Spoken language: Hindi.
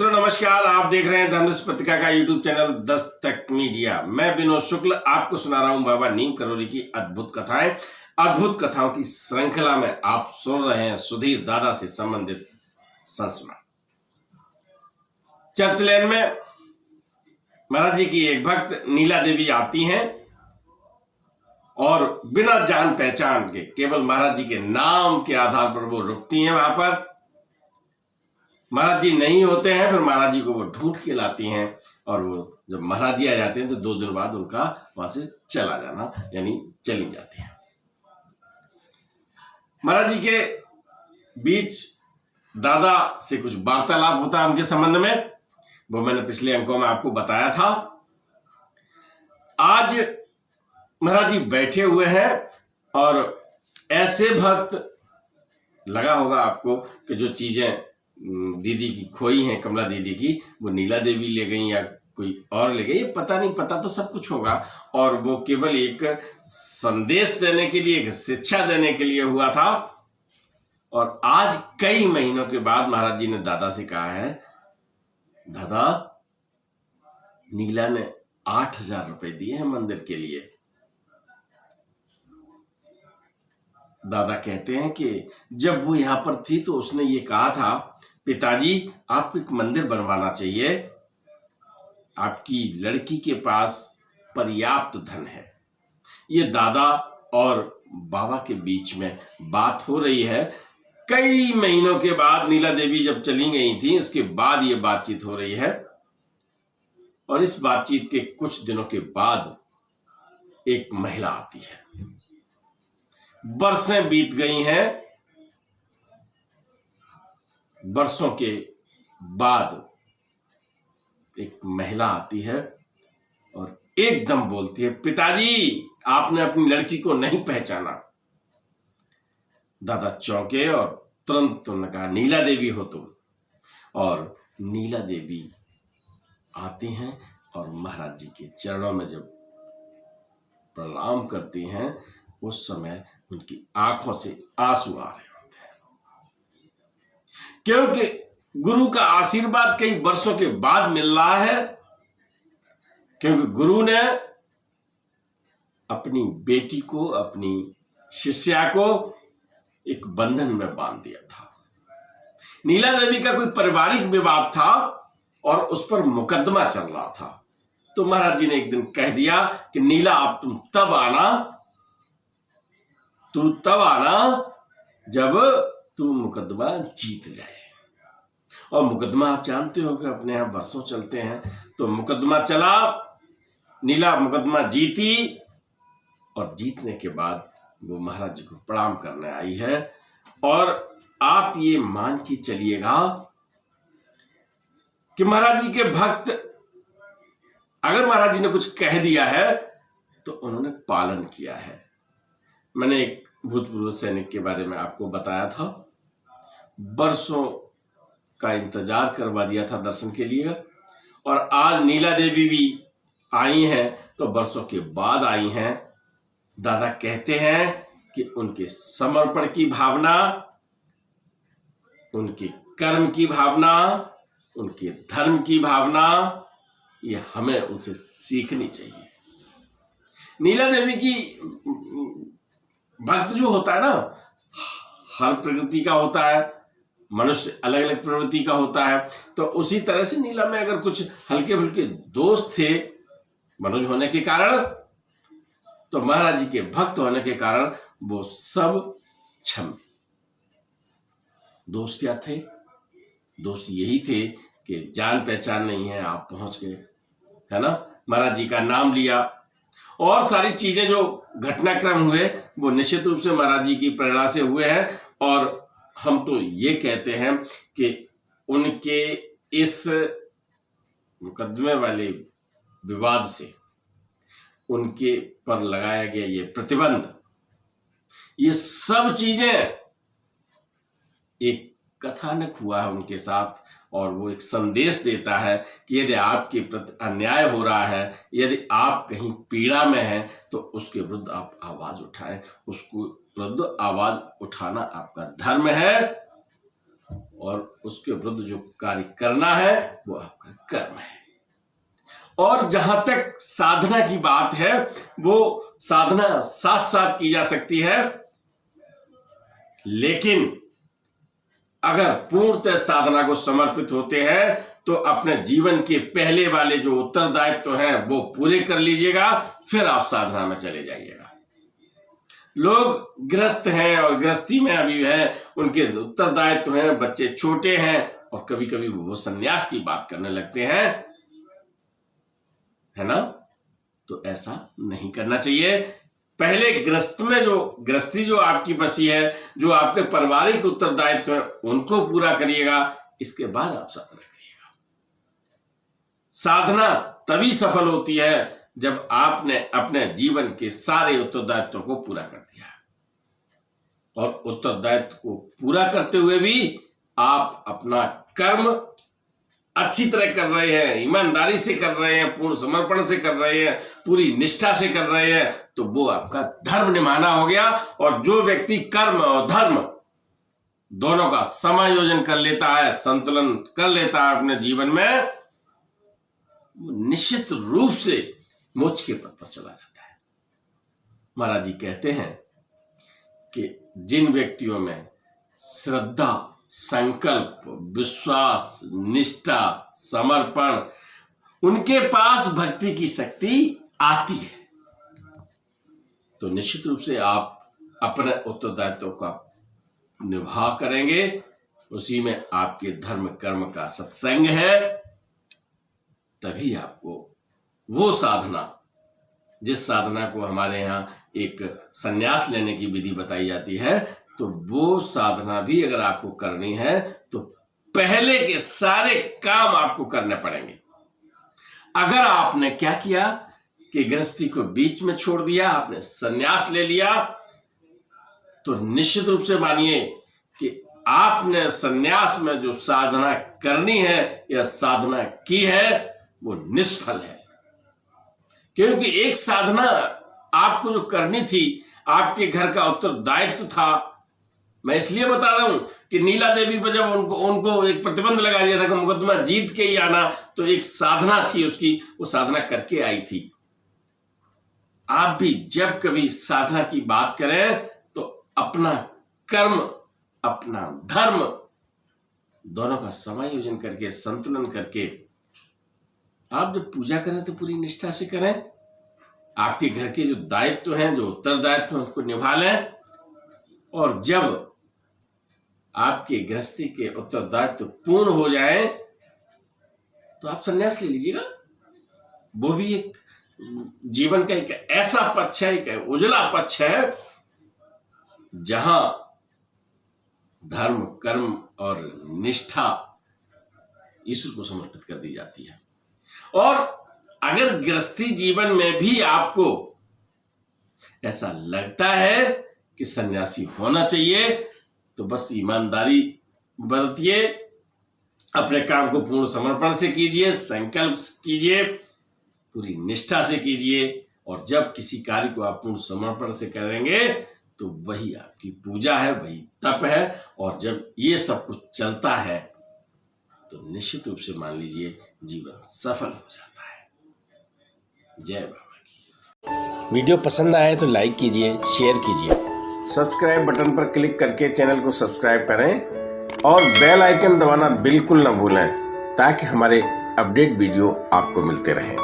मित्रों नमस्कार, आप देख रहे हैं धर्मस पत्रिका का यूट्यूब चैनल दस्तक मीडिया। मैं विनोद शुक्ल आपको सुना रहा हूं बाबा नीम करौली की अद्भुत कथाएं। अद्भुत कथाओं की श्रृंखला में आप सुन रहे हैं सुधीर दादा से संबंधित संस्मरण। चर्च लेन में महाराज जी की एक भक्त नीला देवी आती हैं और बिना जान पहचान के केवल महाराज जी के नाम के आधार पर वो रुकती हैं। वहां पर महाराज जी नहीं होते हैं, फिर महाराज जी को वो ढूंढ के लाती हैं और वो जब महाराज जी आ जाते हैं तो 2 दिन बाद उनका वहां से चला जाना यानी चली जाती है। महाराज जी के बीच दादा से कुछ वार्तालाप होता है उनके संबंध में, वो मैंने पिछले अंकों में आपको बताया था। आज महाराज जी बैठे हुए हैं और ऐसे भक्त लगा होगा आपको कि जो चीजें दीदी की खोई हैं, कमला दीदी की, वो नीला देवी ले गई या कोई और ले गई, ये पता नहीं, पता तो सब कुछ होगा। और वो केवल एक संदेश देने के लिए, एक शिक्षा देने के लिए हुआ था। और आज कई महीनों के बाद महाराज जी ने दादा से कहा है, दादा नीला ने 8,000 रुपए दिए हैं मंदिर के लिए। दादा कहते हैं कि जब वो यहां पर थी तो उसने ये कहा था, पिताजी आपको एक मंदिर बनवाना चाहिए, आपकी लड़की के पास पर्याप्त धन है। ये दादा और बाबा के बीच में बात हो रही है। कई महीनों के बाद नीला देवी जब चली गई थी उसके बाद ये बातचीत हो रही है। और इस बातचीत के कुछ दिनों के बाद एक महिला आती है। बरसें बीत गई हैं। बरसों के बाद एक महिला आती है और एकदम बोलती है, पिताजी आपने अपनी लड़की को नहीं पहचाना। दादा चौंके और तुरंत उन्होंने कहा, नीला देवी हो तुम। और नीला देवी आती हैं और महाराज जी के चरणों में जब प्रणाम करती हैं उस समय उनकी आंखों से आंसू आ रहे होते हैं, क्योंकि गुरु का आशीर्वाद कई वर्षों के बाद मिल रहा है। क्योंकि गुरु ने अपनी बेटी को, अपनी शिष्या को एक बंधन में बांध दिया था। नीला देवी का कोई पारिवारिक विवाद था और उस पर मुकदमा चल रहा था। तो महाराज जी ने एक दिन कह दिया कि नीला अब तुम तब आना जब तू मुकदमा जीत जाए। और मुकदमा आप जानते हो कि अपने यहां बरसों चलते हैं। तो मुकदमा चला, नीला मुकदमा जीती और जीतने के बाद वो महाराज जी को प्रणाम करने आई है। और आप ये मान के चलिएगा कि महाराज जी के भक्त अगर महाराज जी ने कुछ कह दिया है तो उन्होंने पालन किया है। मैंने एक भूतपूर्व सैनिक के बारे में आपको बताया था, बरसों का इंतजार करवा दिया था दर्शन के लिए। और आज नीला देवी भी आई हैं तो बरसों के बाद आई हैं। दादा कहते हैं कि उनके समर्पण की भावना, उनके कर्म की भावना, उनके धर्म की भावना, ये हमें उनसे सीखनी चाहिए। नीला देवी की भक्त जो होता है ना, हर प्रकृति का होता है, मनुष्य अलग अलग प्रवृत्ति का होता है। तो उसी तरह से नीला में अगर कुछ हल्के फुल्के दोष थे मनुष्य होने के कारण, तो महाराज जी के भक्त होने के कारण वो सब क्षम। दोष क्या थे? दोष यही थे कि जान पहचान नहीं है, आप पहुंच गए, है ना, महाराज जी का नाम लिया और सारी चीजें जो घटनाक्रम हुए वो निश्चित रूप से महाराज जी की प्रेरणा से हुए हैं। और हम तो ये कहते हैं कि उनके इस मुकदमे वाले विवाद से उनके पर लगाया गया ये प्रतिबंध, ये सब चीजें एक कथानक हुआ है उनके साथ। और वो एक संदेश देता है कि यदि आपके प्रति अन्याय हो रहा है, यदि आप कहीं पीड़ा में हैं, तो उसके विरुद्ध आप आवाज उठाएं। उसको विरुद्ध आवाज उठाना आपका धर्म है। और उसके विरुद्ध जो कार्य करना है वो आपका कर्म है। और जहां तक साधना की बात है, वो साधना साथ साथ की जा सकती है, लेकिन अगर पूर्णतः साधना को समर्पित होते हैं तो अपने जीवन के पहले वाले जो उत्तरदायित्व हैं वो पूरे कर लीजिएगा, फिर आप साधना में चले जाइएगा। लोग गृहस्थ हैं और गृहस्थी में अभी है, उनके उत्तरदायित्व हैं, बच्चे छोटे हैं और कभी कभी वो सन्यास की बात करने लगते हैं, है ना। तो ऐसा नहीं करना चाहिए। पहले गृहस्थी जो आपकी बसी है, जो आपके पारिवारिक उत्तरदायित्व है, उनको पूरा करिएगा, इसके बाद आप साधना करिएगा। साधना तभी सफल होती है जब आपने अपने जीवन के सारे उत्तरदायित्वों को पूरा कर दिया, और उत्तरदायित्व को पूरा करते हुए भी आप अपना कर्म अच्छी तरह कर रहे हैं, ईमानदारी से कर रहे हैं, पूर्ण समर्पण से कर रहे हैं, पूरी निष्ठा से कर रहे हैं, तो वो आपका धर्म निभाना हो गया। और जो व्यक्ति कर्म और धर्म दोनों का समायोजन कर लेता है, संतुलन कर लेता है अपने जीवन में, वो निश्चित रूप से मोक्ष के पथ पर चला जाता है। महाराज जी कहते हैं कि जिन व्यक्तियों में श्रद्धा, संकल्प, विश्वास, निष्ठा, समर्पण, उनके पास भक्ति की शक्ति आती है, तो निश्चित रूप से आप अपने उत्तरदायित्व का निभा करेंगे। उसी में आपके धर्म कर्म का सत्संग है, तभी आपको वो साधना, जिस साधना को हमारे यहाँ एक संन्यास लेने की विधि बताई जाती है, तो वो साधना भी अगर आपको करनी है तो पहले के सारे काम आपको करने पड़ेंगे। अगर आपने क्या किया कि गृहस्थी को बीच में छोड़ दिया, आपने संन्यास ले लिया, तो निश्चित रूप से मानिए कि आपने संन्यास में जो साधना करनी है या साधना की है वो निष्फल है। क्योंकि एक साधना आपको जो करनी थी, आपके घर का उत्तरदायित्व था। मैं इसलिए बता रहा हूं कि नीला देवी पर जब उनको एक प्रतिबंध लगा दिया था कि मुकदमा जीत के ही आना, तो एक साधना थी उसकी, वो साधना करके आई थी। आप भी जब कभी साधना की बात करें तो अपना कर्म, अपना धर्म दोनों का समायोजन करके, संतुलन करके आप जब पूजा करें तो पूरी निष्ठा से करें। आपके घर के जो दायित्व हैं, जो उत्तरदायित्व हैं, उसको निभा लें। और जब आपके गृहस्थी के उत्तरदायित्व पूर्ण हो जाए तो आप संन्यास ले लीजिएगा। वो भी एक जीवन का एक ऐसा पक्ष है, एक उजला पक्ष है, जहां धर्म, कर्म और निष्ठा ईश्वर को समर्पित कर दी जाती है। और अगर गृहस्थी जीवन में भी आपको ऐसा लगता है कि सन्यासी होना चाहिए, तो बस ईमानदारी बरतिए, अपने काम को पूर्ण समर्पण से कीजिए, संकल्प कीजिए, पूरी निष्ठा से कीजिए। और जब किसी कार्य को आप पूर्ण समर्पण से करेंगे तो वही आपकी पूजा है, वही तप है। और जब ये सब कुछ चलता है तो निश्चित रूप से मान लीजिए जीवन सफल हो जाता है। जय बाबा की। वीडियो पसंद आए तो लाइक कीजिए, शेयर कीजिए, सब्सक्राइब बटन पर क्लिक करके चैनल को सब्सक्राइब करें और बेल आइकन दबाना बिल्कुल ना भूलें, ताकि हमारे अपडेट वीडियो आपको मिलते रहें।